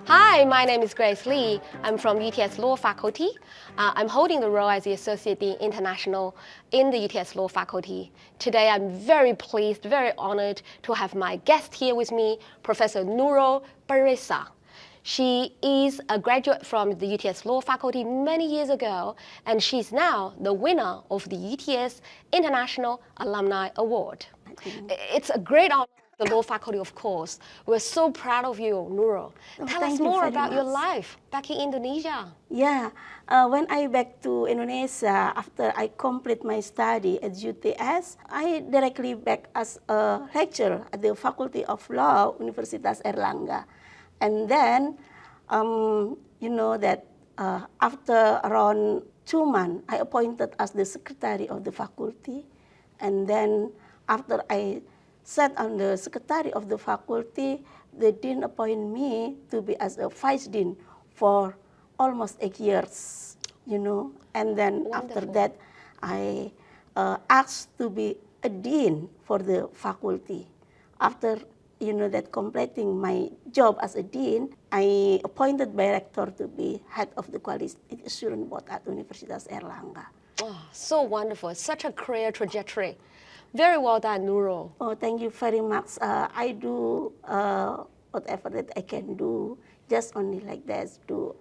Hi, my name is Grace Lee. I'm from UTS Law Faculty. I'm holding the role as the Associate Dean International in the UTS Law Faculty. Today, I'm very pleased, very honored to have my guest here with me, Professor Nurul Barizah. She is a graduate from the UTS Law Faculty many years ago, and she's now the winner of the UTS International Alumni Award. It's a great honor. The law faculty, of course. We're so proud of you, Nurul. Tell us more about your life back in Indonesia. Yeah, when I back to Indonesia after I complete my study at UTS, I directly back as a lecturer at the Faculty of Law, Universitas Erlangga. And then, you know that after around 2 months, I appointed as the secretary of the faculty. And then after I sat on the secretary of the faculty, the dean appointed me to be as a vice dean for almost 8 years, you know. And then after that, I asked to be a dean for the faculty. After, you know, that completing my job as a dean, I appointed by rector to be head of the Quality Assurance Board at Universitas Erlangga. Oh, so wonderful. Such a career trajectory. Very well done, Nurul. Oh, thank you very much. I do whatever that I can do, just only like that, do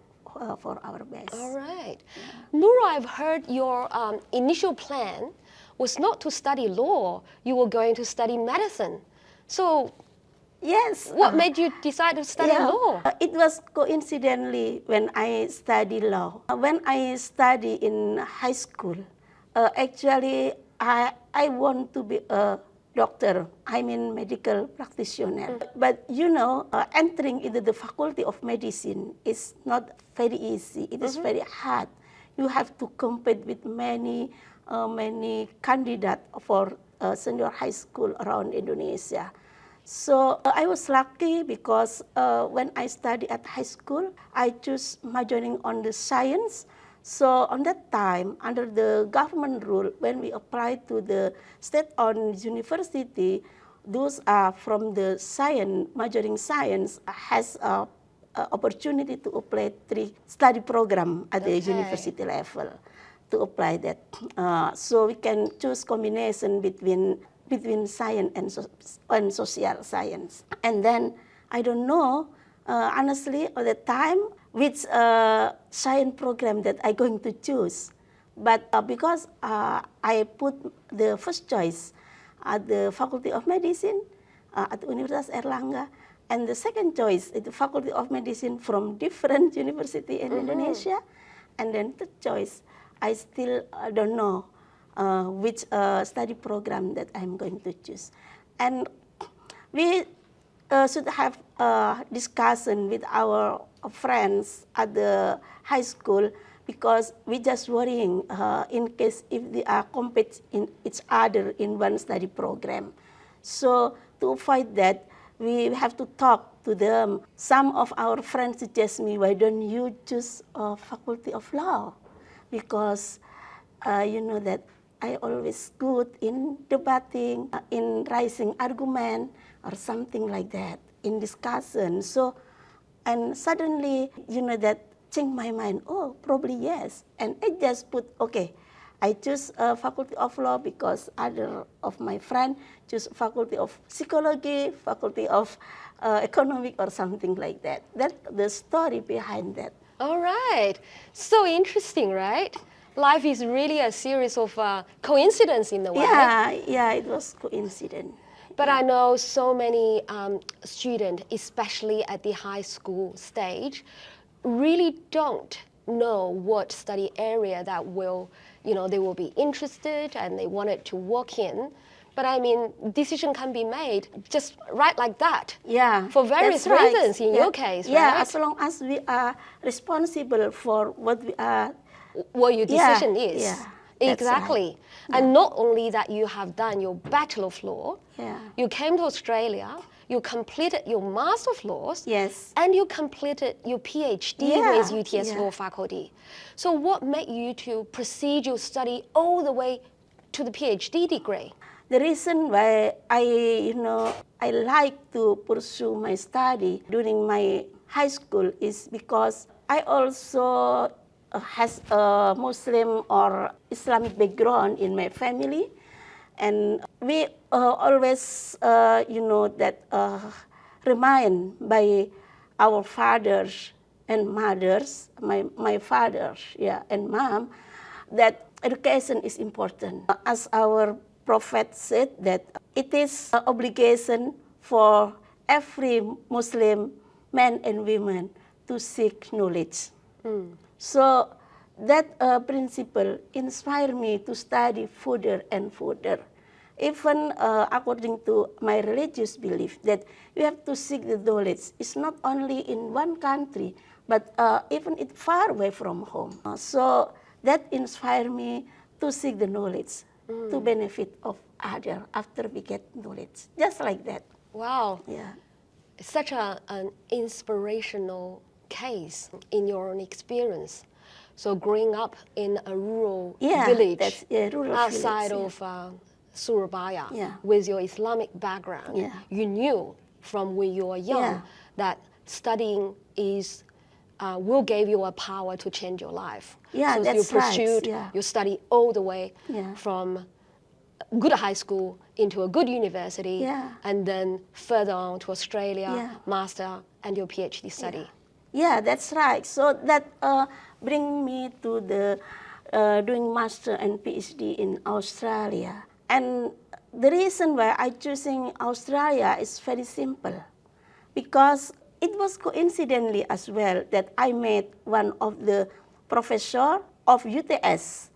for our best. All right. Yeah. Nurul, I've heard your initial plan was not to study law. You were going to study medicine. So, yes. What made you decide to study law? It was coincidentally when I studied law. When I studied in high school, actually, I want to be a doctor, I mean medical practitioner. But you know, entering into the faculty of medicine is not very easy. It is very hard. You have to compete with many candidates for senior high school around Indonesia. So I was lucky because when I studied at high school, I chose majoring on the science. So on that time, under the government rule, when we applied to the state-owned university, those are from the science, majoring science, has a opportunity to apply 3 study program at the university level to apply that. So we can choose combination between science and social science. And then, I don't know, honestly, at the time, which science program that I'm going to choose. But because I put the first choice at the Faculty of Medicine at Universitas Erlangga, and the second choice at the Faculty of Medicine from different university in Indonesia, and then third choice, I still don't know which study program that I'm going to choose. And we should have a discussion with our friends at the high school, because we just worrying in case if they are compete in each other in one study program. So to avoid that, we have to talk to them. Some of our friends suggest me, why don't you choose a Faculty of Law? Because you know that I always good in debating, in raising argument, or something like that, in discussion. So, and suddenly, you know, that changed my mind. Oh, probably yes. And I just put, okay, I choose Faculty of Law because other of my friends choose Faculty of Psychology, Faculty of Economic, or something like that. That's the story behind that. All right. So interesting, right? Life is really a series of coincidence in a way. Yeah, it was coincidence. But I know so many students, especially at the high school stage, really don't know what study area that will, you know, they will be interested and they wanted to work in. But I mean, decision can be made just right like that. Yeah, for various reasons in your case, right? Yeah, as long as we are responsible for what your decision is. Yeah. Exactly. Right. And not only that, you have done your Bachelor of Law, you came to Australia, you completed your Master of Laws, and you completed your PhD with UTS Law Faculty. So what made you to proceed your study all the way to the PhD degree? the reason why I like to pursue my study during my high school is because I also has a Muslim or Islamic background in my family, and we always remind by our fathers and mothers, my fathers, and mom, that education is important. As our prophet said, that it is an obligation for every Muslim men and women to seek knowledge. So that principle inspired me to study further and further. Even according to my religious belief, that you have to seek the knowledge. It's not only in one country, but even it far away from home. So that inspired me to seek the knowledge, to benefit of other after we get knowledge. Just like that. Wow. Yeah. Such an inspirational case in your own experience. So growing up in a rural village rural outside village, of Surabaya Yeah. with your Islamic background, Yeah. you knew from when you were young that studying is will give you a power to change your life. Yeah, so that's you pursued right. your study all the way Yeah. from good high school into a good university, and then further on to Australia, master, and your PhD study. Yeah, that's right. So that bring me to the doing master and PhD in Australia. And the reason why I choosing Australia is very simple, because it was coincidentally as well that I met one of the professor of UTS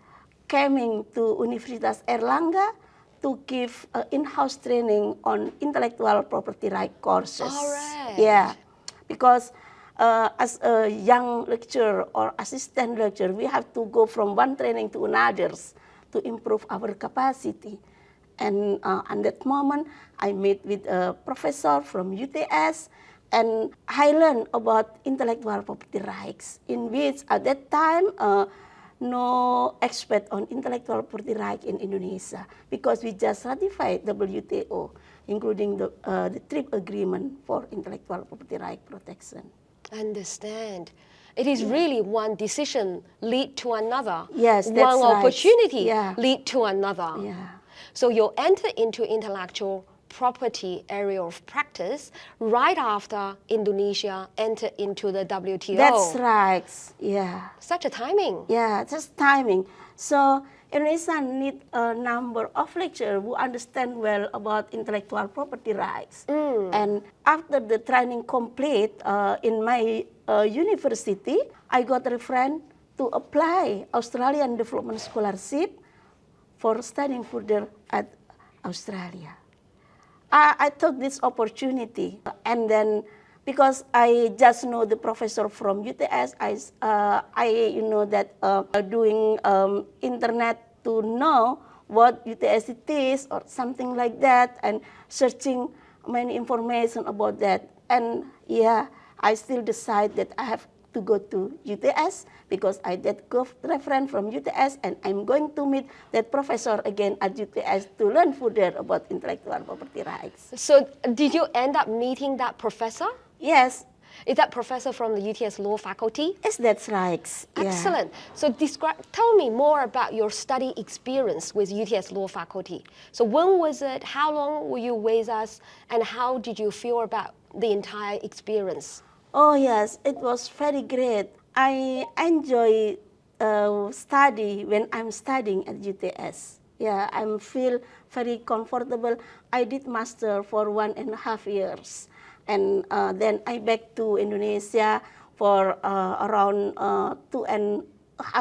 coming to Universitas Erlangga to give in-house training on intellectual property right courses. All right. Yeah, because as a young lecturer or assistant lecturer, we have to go from one training to another to improve our capacity. And at that moment, I met with a professor from UTS, and I learned about intellectual property rights, in which at that time, no expert on intellectual property rights in Indonesia, because we just ratified WTO, including the TRIP agreement for intellectual property right protection. Understand. It is really one decision lead to another. Yes, one that's right. opportunity lead to another. Yeah. So you enter into intellectual property area of practice right after Indonesia entered into the WTO. That's right. Yeah. Such a timing. Yeah, just timing. So Indonesia need a number of lecturers who understand well about intellectual property rights. And after the training complete in my university, I got a reference to apply Australian Development Scholarship for studying further at Australia. I took this opportunity, and then because I just know the professor from UTS, I know that doing internet to know what UTS it is or something like that, and searching many information about that. And yeah, I still decide that I have to go to UTS because I did go reference from UTS, and I'm going to meet that professor again at UTS to learn further about intellectual property rights. So did you end up meeting that professor? Yes. Is that professor from the UTS Law Faculty? Yes, that's right. Excellent. So tell me more about your study experience with UTS Law Faculty. So when was it? How long were you with us? And how did you feel about the entire experience? Oh yes, it was very great. I enjoy study when I'm studying at UTS. Yeah, I feel very comfortable. I did master for 1.5 years. And then I back to Indonesia for around 2.5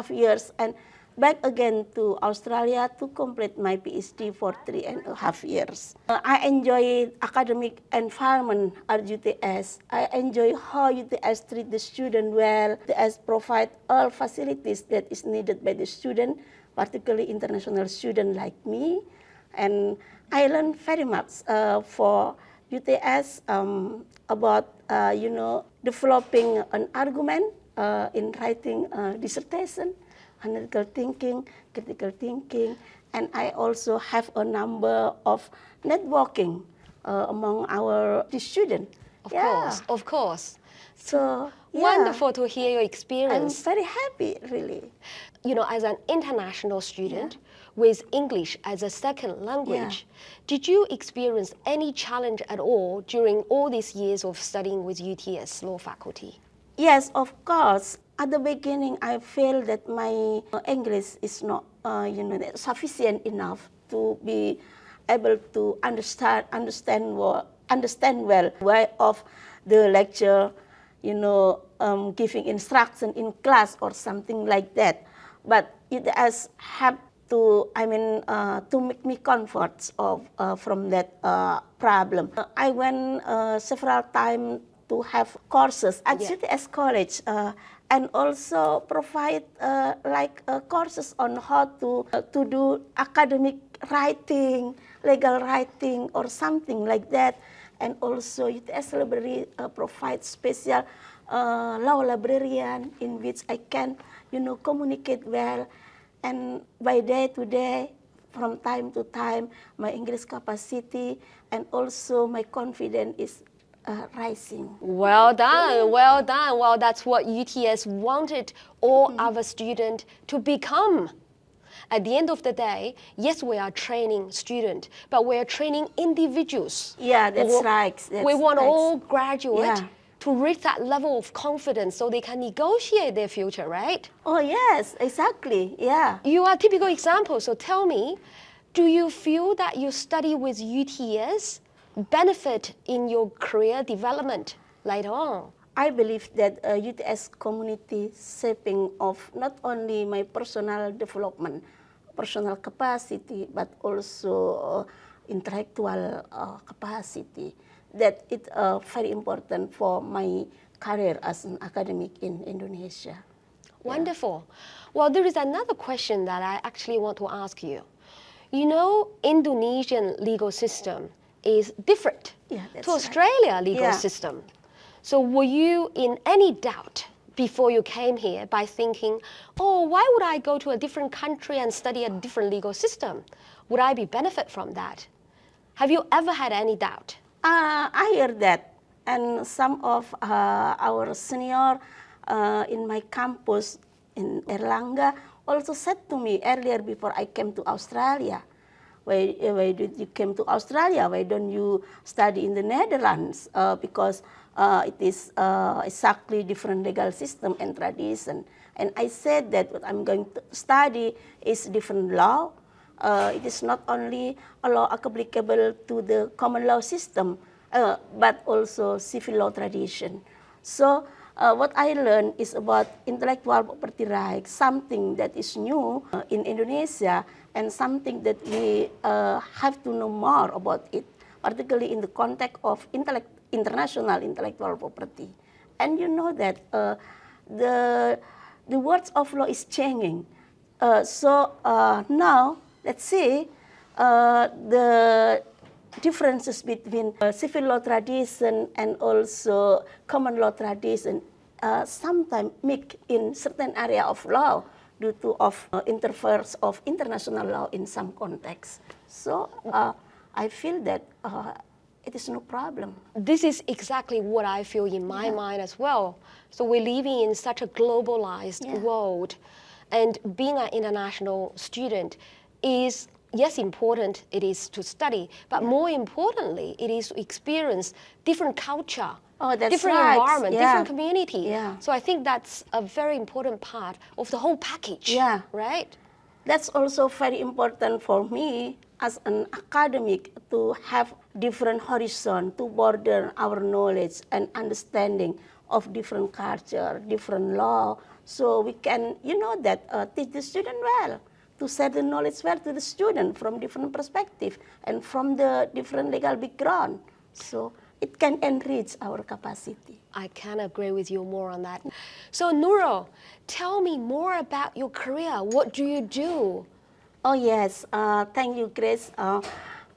years, and back again to Australia to complete my PhD for 3.5 years. I enjoy academic environment at UTS. I enjoy how UTS treat the student well. UTS provide all facilities that is needed by the student, particularly international student like me. And I learned very much for UTS about developing an argument in writing dissertation, analytical thinking, critical thinking, and I also have a number of networking among our students. Of course. So yeah, Wonderful to hear your I'm experience. very happy, really. You know, as an international student with English as a second language, did you experience any challenge at all during all these years of studying with UTS Law Faculty? Yes, of course. At the beginning, I feel that my English is not, sufficient enough to be able to understand well why of the lecture, giving instruction in class or something like that. But it has helped to, to make me comfort from that problem. I went several times to have courses at UTS College and also provide courses on how to do academic writing, legal writing or something like that. And also UTS Library provides special law librarian in which I can, communicate well. And by day to day, from time to time, my English capacity and also my confidence is rising. Well done, well done. Well, that's what UTS wanted all our students to become. At the end of the day, yes, we are training students, but we are training individuals. Yeah, that's right. We want all graduates to reach that level of confidence so they can negotiate their future, right? Oh, yes, exactly. Yeah. You are a typical example. So tell me, do you feel that you study with UTS benefit in your career development later on? I believe that UTS community shaping of not only my personal development, personal capacity, but also intellectual capacity, that it's very important for my career as an academic in Indonesia. Wonderful. Well, there is another question that I actually want to ask you. You know, Indonesian legal system is different to Australia legal system. So were you in any doubt before you came here by thinking, oh, why would I go to a different country and study a different legal system? Would I be benefit from that? Have you ever had any doubt? I hear that. And some of our senior in my campus in Erlangga also said to me earlier before I came to Australia, why did you came to Australia? Why don't you study in the Netherlands? Because it is exactly different legal system and tradition. And I said that what I'm going to study is different law. It is not only a law applicable to the common law system, but also civil law tradition. So what I learned is about intellectual property rights, something that is new in Indonesia and something that we have to know more about it, particularly in the context of international intellectual property. And you know that the words of law is changing. So now, let's see the differences between civil law tradition and also common law tradition sometimes make in certain area of law due to interference of international law in some contexts. So I feel that it is no problem. This is exactly what I feel in my mind as well. So we're living in such a globalized world, and being an international student is, yes, important, it is to study, but more importantly, it is to experience different culture, different environment, different community. So I think that's a very important part of the whole package, right? That's also very important for me as an academic to have different horizon, to broaden our knowledge and understanding of different culture, different law, so we can, teach the student well, to share the knowledge well to the student from different perspective and from the different legal background. So it can enrich our capacity. I can agree with you more on that. So Nurul, tell me more about your career. What do you do? Oh yes, thank you, Grace.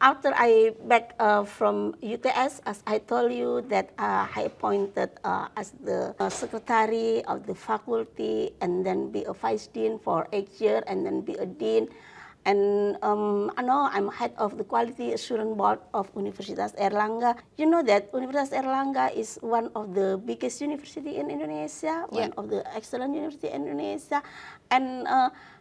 After I back from UTS, as I told you that I appointed as the secretary of the faculty and then be a vice dean for 8 years and then be a dean. And I know I'm head of the Quality Assurance Board of Universitas Airlangga. You know that Universitas Airlangga is one of the biggest university in Indonesia, one of the excellent university in Indonesia. And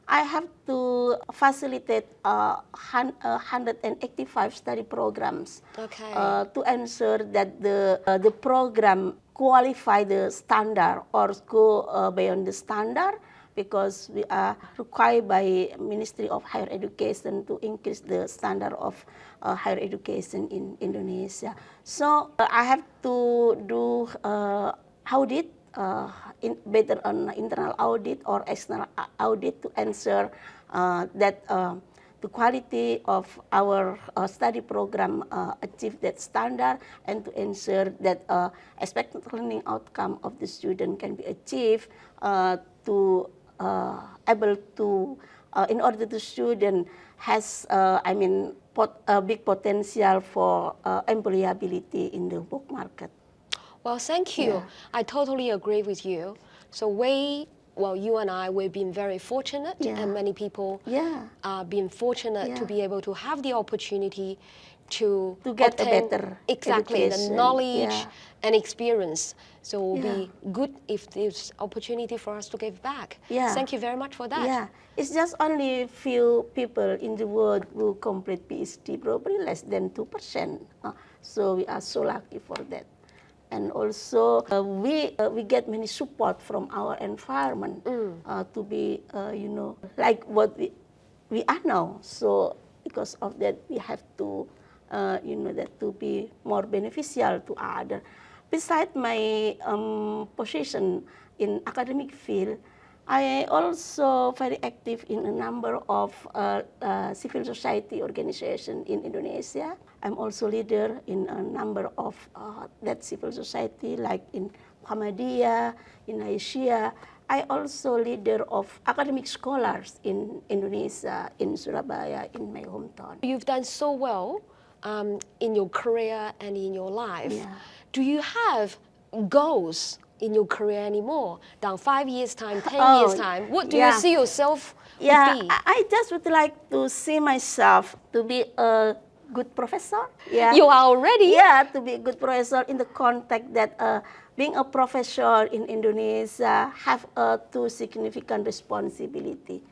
I have to facilitate 185 study programs to ensure that the program qualify the standard or go beyond the standard, because we are required by Ministry of Higher Education to increase the standard of higher education in Indonesia. So I have to do audit, better on internal audit or external audit, to ensure that the quality of our study program achieve that standard, and to ensure that expected learning outcome of the student can be achieved to able to, in order the student has, big potential for employability in the work market. Well, thank you. I totally agree with you. So you and I, we've been very fortunate, and many people been fortunate to be able to have the opportunity to get obtain a better the knowledge and experience. So it will be good if there's opportunity for us to give back. Thank you very much for that. It's just only few people in the world who complete PhD, probably less than 2%. So we are so lucky for that. And also we get many support from our environment to be, like what we are now. So because of that, we have to, that to be more beneficial to others. Besides my position in academic field, I also very active in a number of civil society organizations in Indonesia. I'm also leader in a number of that civil society, like in Muhammadiyah, in Asia. I also leader of academic scholars in Indonesia, in Surabaya, in my hometown. You've done so well in your career and in your life. Do you have goals in your career anymore? Down 5 years time, 10 years time, what do you see yourself to be? I just would like to see myself to be a good professor. You are already? To be a good professor in the context that being a professor in Indonesia have two significant responsibility.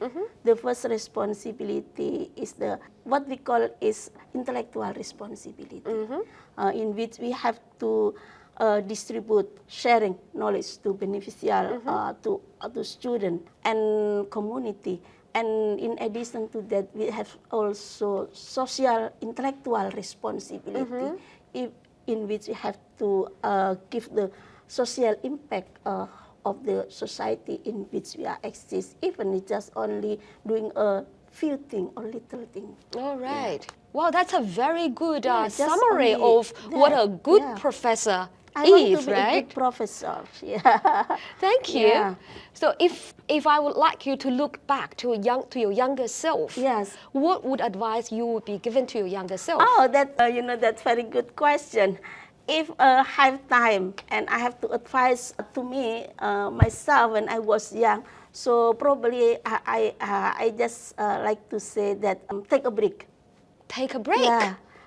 The first responsibility is what we call is intellectual responsibility, in which we have to distribute, sharing knowledge to beneficial, to student and community. And in addition to that, we have also social intellectual responsibility, in which we have to give the social impact of the society in which we are exist, even it's just only doing a few things or little things. All right. Wow, that's a very good summary of what a good professor I want is, to be right? a good professor. Thank you. So if I would like you to look back to your younger self, what would advice you would be given to your younger self? Oh, that's very good question. If I have time and I have to advise to me myself when I was young, so probably I just like to say that take a break. Take a break.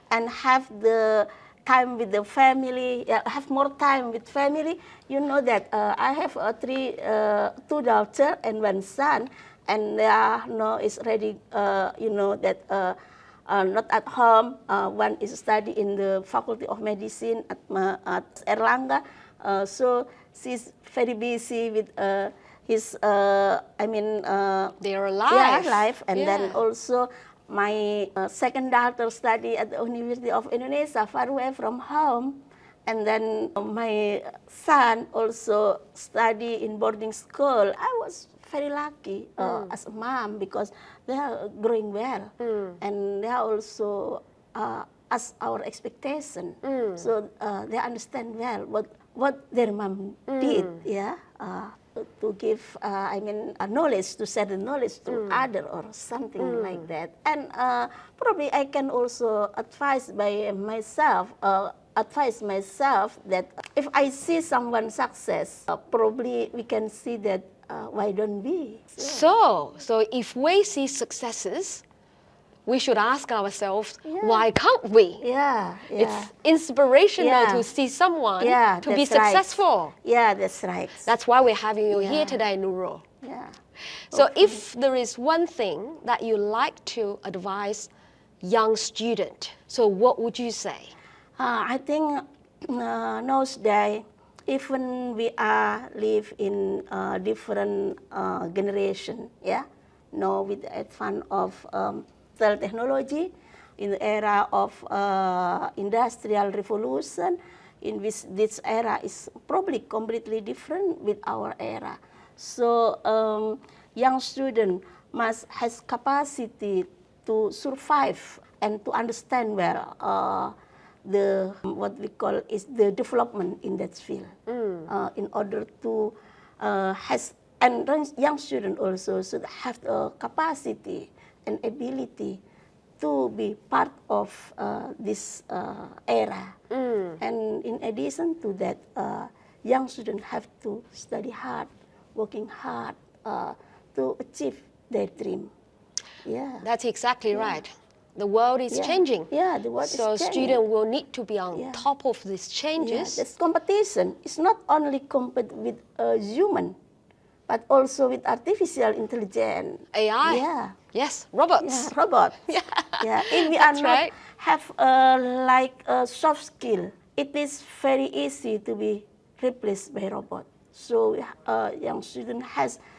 And have the time with the family. Have more time with family. You know that I have two daughters and one son, and they are is ready. Not at home. One is studying in the Faculty of Medicine at Airlangga. So she's very busy with his, their life. Life. And then also my second daughter study at the University of Indonesia, far away from home. And then my son also study in boarding school. I was very lucky as a mom, because they are growing well, and they are also as our expectation. So they understand well what their mom did, to give knowledge, to share the knowledge to other or something like that. And probably I can also advise myself that if I see someone success, probably we can see that why don't we? So if we see successes, we should ask ourselves, Yeah. why can't we? Yeah, yeah. It's inspirational Yeah. to see someone Yeah, to be that's right. successful. Yeah, that's right. That's why we're having you here Yeah. today, Nurul. Yeah. So if there is one thing that you like to advise young student, so what would you say? I think nowadays, even we are live in different generation, yeah. Now with the advance of technology, in the era of industrial revolution, in which this era is probably completely different with our era. So young student must has capacity to survive and to understand well the what we call is the development in that field. In order to has and young student also should have the capacity and ability to be part of this era. And in addition to that, young students have to study hard, working hard to achieve their dream. Yeah. That's exactly right. The world is changing. Yeah, the world is so changing. students will need to be on top of these changes. Yeah, this competition is not only compete with a human, but also with artificial intelligence. AI. Yeah. Yes, robots. Yeah, robots. Yeah. If we are That's not right. have like a soft skill, it is very easy to be replaced by robot. So young student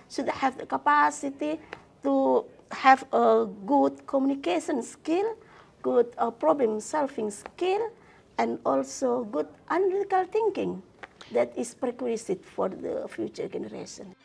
should have the capacity to have a good communication skill, good problem solving skill, and also good analytical thinking. That is prerequisite for the future generation.